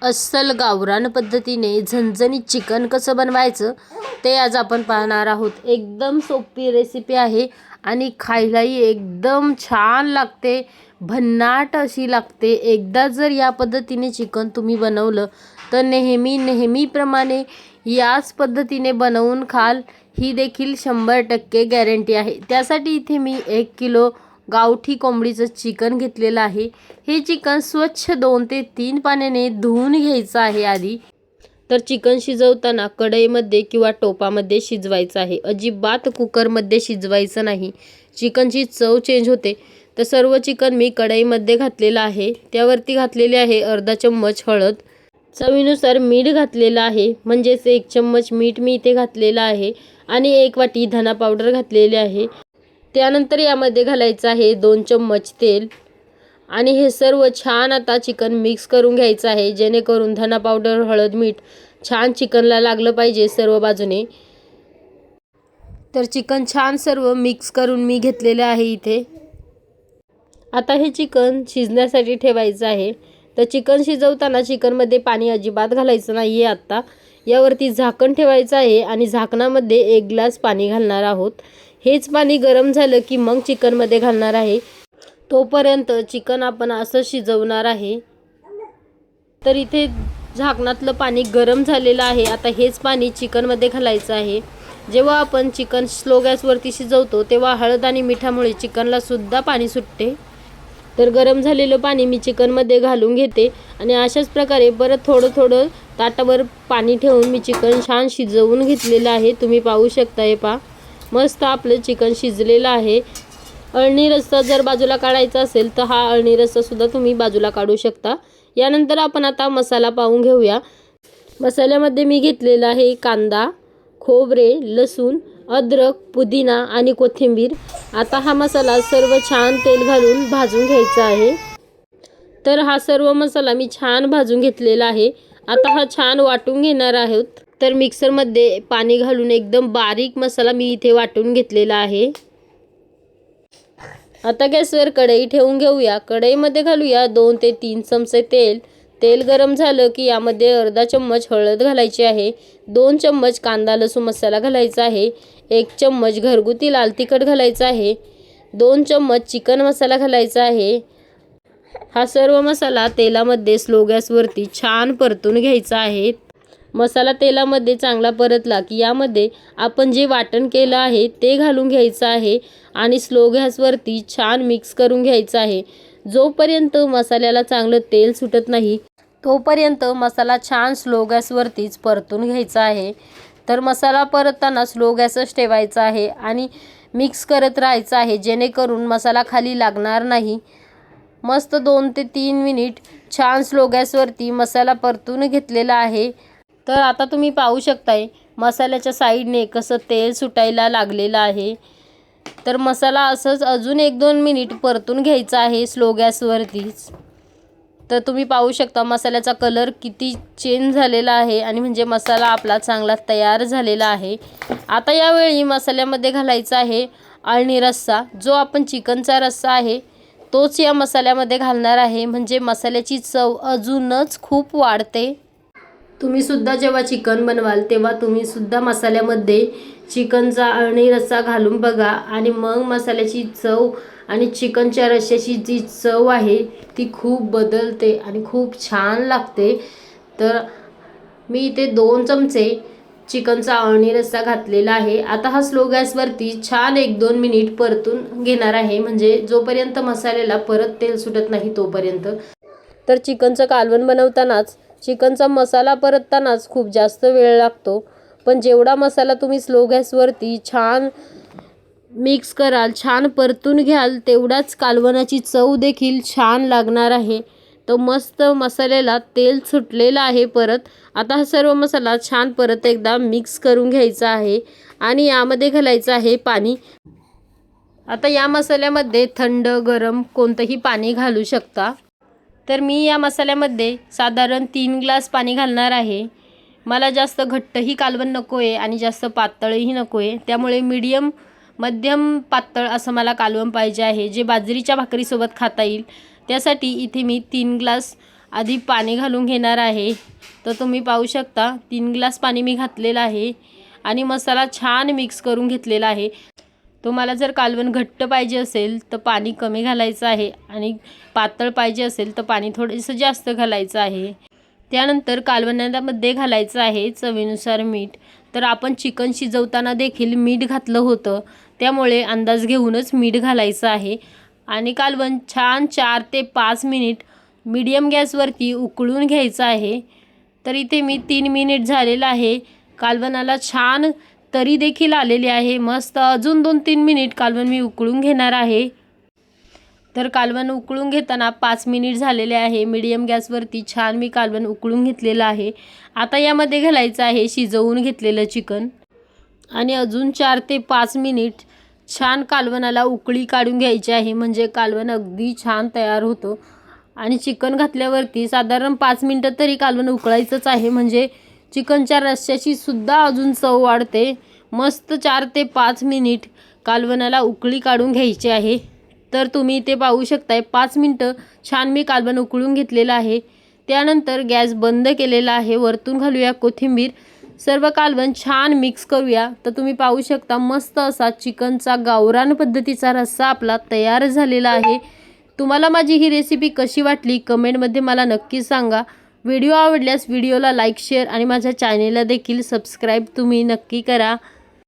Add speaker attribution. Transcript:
Speaker 1: अस्सल गावरान पद्धतीने झणझणीत चिकन कसं बनवायचं ते आज आपण पाहणार आहोत। एकदम सोपी रेसिपी आहे आणि खायलाही एकदम छान लागते, भन्नाट अशी लागते। एकदा जर या पद्धतीने चिकन तुम्ही बनवलं तर नेहमीप्रमाणे याच पद्धतीने बनवून खाल, ही देखील 100% गॅरंटी आहे। त्यासाठी इथे मी 1 किलो गावठी कोंबडीचं चिकन घेतलेलं आहे। हे चिकन स्वच्छ 2 ते 3 पाण्याने धुवून घ्यायचं आहे आधी। तर चिकन शिजवताना कढईमध्ये किंवा टोपामध्ये शिजवायचं आहे, अजिबात कुकरमध्ये शिजवायचं नाही, चिकनची चव चेंज होते। तर सर्व चिकन मी कढईमध्ये घातलेलं आहे, त्यावरती घातलेले आहे अर्धा चम्मच हळद, चवीनुसार मीठ घातलेलं आहे, म्हणजेच 1 चम्मच मीठ मी इथे घातलेलं आहे आणि 1 वाटी धना पावडर घातलेली आहे। त्यानंतर यामध्ये घालायचं आहे 2 चम्मच तेल आणि हे सर्व छान आता चिकन मिक्स करून घ्यायचं आहे, जेणेकरून धना पावडर, हळद, मीठ छान चिकनला लागलं पाहिजे सर्व बाजूने। तर चिकन छान सर्व मिक्स करून मी घेतलेले आहे इथे। आता हे चिकन शिजण्यासाठी ठेवायचं आहे। तर चिकन शिजवताना चिकनमध्ये पाणी अजिबात घालायचं नाही आहे। आता यावरती झाकण ठेवायचं आहे आणि झाकणामध्ये 1 ग्लास पाणी घालणार आहोत। हेच पाणी गरम झालं की मग चिकनमध्ये घालणार आहे, तोपर्यंत चिकन आपण असं शिजवणार आहे। तर इथे झाकणातलं पाणी गरम झालेलं आहे, आता हेच पाणी चिकनमध्ये घालायचं आहे। जेव्हा आपण चिकन स्लो गॅसवरती शिजवतो तेव्हा हळद आणि मिठामुळे चिकनला सुद्धा पाणी सुटते। तर गरम झालेलं पाणी मी चिकनमध्ये घालून घेते आणि अशाच प्रकारे परत थोडं ताटावर पाणी ठेवून मी चिकन छान शिजवून घेतलेलं आहे। तुम्ही पाहू शकता, हे पहा मस्त आपलं चिकन शिजलेलं आहे। अळणी रस्सा जर बाजूला काढायचा असेल तर हा अळणी रस्सा सुद्धा तुम्ही बाजूला काढू शकता। यानंतर आपण आता मसाला पाहून घेऊया। मसाल्यामध्ये मी घेतलेला आहे कांदा, खोबरे, लसूण, अद्रक, पुदिना आणि कोथिंबीर। आता हा मसाला सर्व छान तेल घालून भाजून घ्यायचा आहे। तर हा सर्व मसाला मी छान भाजून घेतलेला आहे। आता हा छान वाटून घेणार आहोत। तर मिक्सरमध्ये पाणी घालून एकदम बारीक मसाला मी इथे वाटून घेतलेला आहे। आता गॅसवर कढई ठेवून घेऊया। कढईमध्ये घालूया 2 ते 3 चमचे तेल। तेल गरम झालं की यामध्ये अर्धा चम्मच हळद घालायची आहे, 2 चम्मच कांदा लसूण मसाला घालायचा आहे, 1 चम्मच घरगुती लाल तिखट घालायचा आहे, 2 चम्मच चिकन मसाला घालायचा आहे। हा सर्व मसाला तेलामध्ये स्लो गॅसवरती छान परतून घ्यायचा आहे। मसाला तेलामध्ये चांगला परतला की यामध्ये आपण जे वाटण केलं आहे ते घालून घ्यायचं आहे आणि स्लो गॅसवरती छान मिक्स करून घ्यायचं आहे। जोपर्यंत मसाल्याला चांगलं तेल सुटत नाही तोपर्यंत मसाला छान स्लो गॅसवरतीच परतून घ्यायचा आहे। तर मसाला परतताना स्लो गॅसच ठेवायचा आहे आणि मिक्स करत राहायचं आहे, जेणेकरून मसाला खाली लागणार नाही। मस्त 2 ते 3 मिनिट छान स्लो गॅसवरती मसाला परतून घेतलेला आहे। तर आता तुम्ही पाहू शकताय मसाल्याच्या साईडने कसं तेल सुटायला लागलेलं आहे। तर मसाला असंच अजून 1-2 मिनिट परतून घ्यायचा आहे स्लो गॅसवरतीच। तर तुम्ही पाहू शकता मसाल्याचा कलर किती चेंज झालेला आहे आणि म्हणजे मसाला आपला चांगला तयार झालेला आहे। आता यावेळी मसाल्यामध्ये घालायचा आहे अळणी रस्सा, जो आपण चिकनचा रस्सा आहे तोच या मसाल्यामध्ये घालणार आहे, म्हणजे मसाल्याची चव अजूनच खूप वाढते। तुम्ही सुद्धा जेव्हा चिकन बनवाल तेव्हा तुम्ही सुद्धा मसाल्यामध्ये चिकनचा अळणी रस्सा घालून बघा आणि मग मसाल्याची चव आणि चिकनच्या रश्श्याची जी चव आहे ती खूप बदलते आणि खूप छान लागते। तर मी इथे 2 चमचे चिकनचा अळणी रस्सा घातलेला आहे। आता हा स्लो गॅसवरती छान 1-2 मिनिट परतून घेणार आहे, म्हणजे जोपर्यंत मसाल्याला परत तेल सुटत नाही तोपर्यंत। तर चिकनचं कालवण बनवतानाच चिकनचा मसाला परततानाच खूप जास्त वेळ लागतो, पण जेवढा मसाला तुम्ही स्लो गॅसवरती छान मिक्स कराल, छान परतून घ्याल, तेवढाच कालवणाची चव देखील छान लागणार आहे। तर मस्त मसाल्याला तेल सुटलेलं आहे परत। आता हा सर्व मसाला छान परत एकदा मिक्स करून घ्यायचा आहे आणि यामध्ये घालायचं आहे पाणी। आता या मसाल्यामध्ये थंड गरम कोणतंही पाणी घालू शकता। तर मी या मसाल्यामध्ये साधारण 3 ग्लास पाणी घालणार आहे। मला जास्त घट्टही कालवण नको आहे आणि जास्त पातळही नको आहे, त्यामुळे मध्यम पातळ असं मला कालवण पाहिजे आहे, जे बाजरीच्या भाकरीसोबत खाता येईल। त्यासाठी इथे मी 3 ग्लास आधी पाणी घालून घेणार आहे। तर तुम्ही पाहू शकता 3 ग्लास पाणी मी घातलेलं आहे आणि मसाला छान मिक्स करून घेतलेला आहे। तुम्हाला जर कालवण घट्ट पाहिजे असेल तर पाणी कमी घालायचं आहे आणि पातळ पाहिजे असेल तर पाणी थोडंसं जास्त घालायचं आहे। त्यानंतर कालवणामध्ये घालायचं आहे चवीनुसार मीठ। तर आपण चिकन शिजवताना देखील मीठ घातलं होतं, त्यामुळे अंदाज घेऊनच मीठ घालायचं आहे आणि कालवण छान 4 ते 5 मिनिट मीडियम गॅसवरती उकळून घ्यायचं आहे। तर इथे मी 3 मिनिट झालेलं आहे। कालवणाला छान तरी देखील आलेली आहे। मस्त अजून 2-3 मिनिट कालवण मी उकळून घेणार आहे। तर कालवण उकळून घेताना 5 मिनिट झालेले आहे। मीडियम गॅसवरती छान मी कालवण उकळून घेतलेलं आहे। आता यामध्ये घालायचं आहे शिजवून घेतलेलं चिकन आणि अजून 4 ते 5 मिनिट छान कालवणाला उकळी काढून घ्यायची आहे, म्हणजे कालवण अगदी छान तयार होतं। आणि चिकन घातल्यावरती साधारण 5 मिनिटं तरी कालवण उकळायचंच आहे, म्हणजे चिकनच्या रस्स्याची सुद्धा अजून चव वाढते। मस्त 4 ते 5 मिनिट कालवणाला उकळी काढून घ्यायची आहे। तर तुम्ही इथे पाहू शकताय 5 मिनिटं छान मी कालवण उकळून घेतलेलं आहे। त्यानंतर गॅस बंद केलेला आहे। वरतून घालूया कोथिंबीर। सर्व कालवण छान मिक्स करूया। तर तुम्ही पाहू शकता मस्त असा चिकनचा गावरान पद्धतीचा रस्सा आपला तयार झालेला आहे। तुम्हाला माझी ही रेसिपी कशी वाटली कमेंटमध्ये मला नक्की सांगा। व्हिडिओ आवडल्यास व्हिडिओला लाईक शेअर आणि माझ्या चॅनेलला देखील सबस्क्राईब तुम्ही नक्की करा।